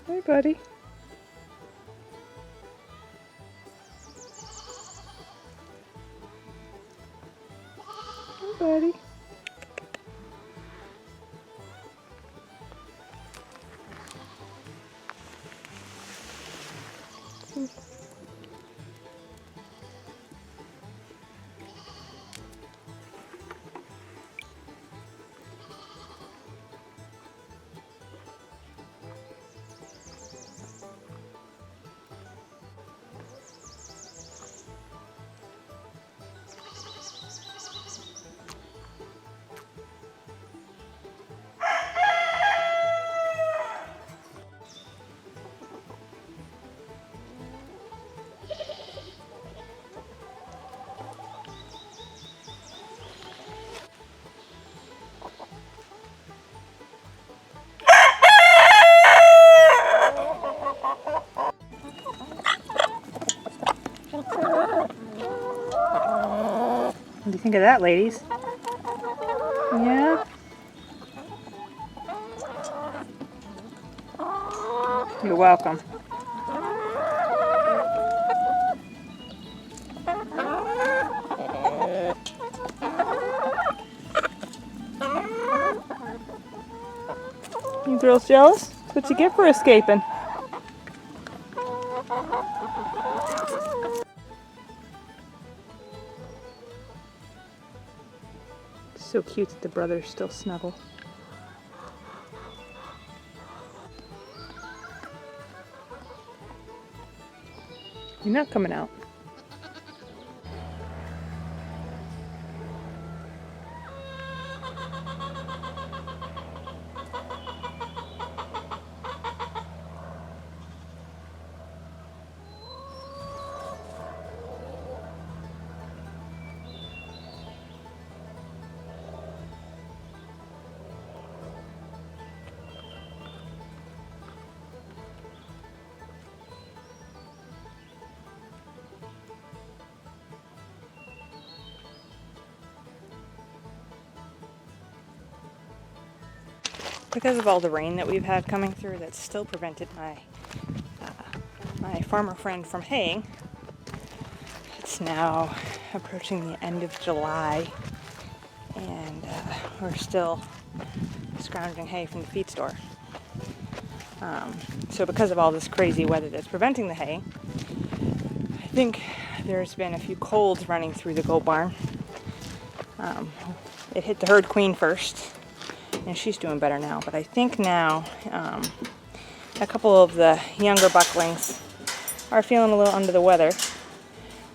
Hey, buddy. Hey, buddy. What do you think of that, ladies? Yeah? You're welcome. You girls jealous? That's what you get for escaping. So cute that the brothers still snuggle. You're not coming out. Because of all the rain that we've had coming through, that's still prevented my farmer friend from haying. It's now approaching the end of July, and we're still scrounging hay from the feed store. So because of all this crazy weather that's preventing the hay, I think there's been a few colds running through the goat barn. It hit the herd queen first, and she's doing better now, but I think now a couple of the younger bucklings are feeling a little under the weather.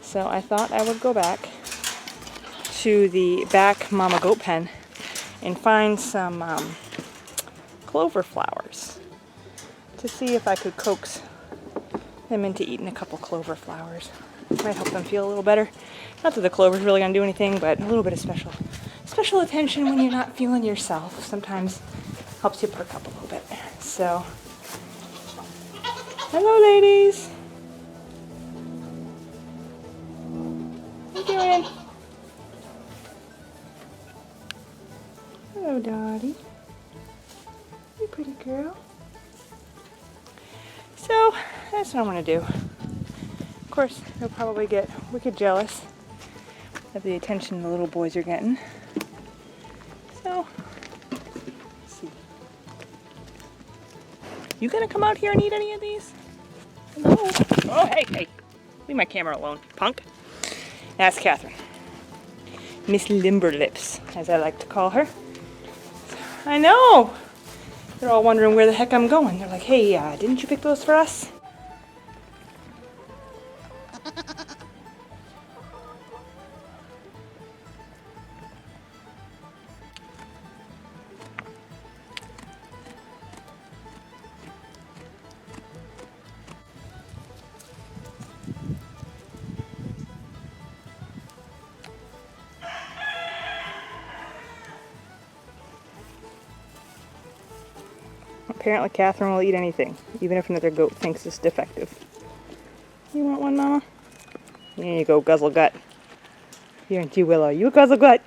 So I thought I would go back to the back mama goat pen and find some clover flowers to see if I could coax them into eating a couple clover flowers. Might help them feel a little better. Not that the clover's really gonna do anything, but a little bit of special attention when you're not feeling yourself sometimes helps you perk up a little bit. So, hello, ladies. What are you doing? Hello, Dottie. You pretty girl. So, that's what I'm gonna do. Of course, they'll probably get wicked jealous of the attention the little boys are getting. So, let's see. You gonna come out here and eat any of these? Hello? Oh, hey. Leave my camera alone, punk. That's Catherine. Miss Limberlips, as I like to call her. I know! They're all wondering where the heck I'm going. They're like, hey, didn't you pick those for us? Apparently Catherine will eat anything, even if another goat thinks it's defective. You want one, Mama? There you go, guzzle gut. Here, Auntie Willow, you guzzle gut.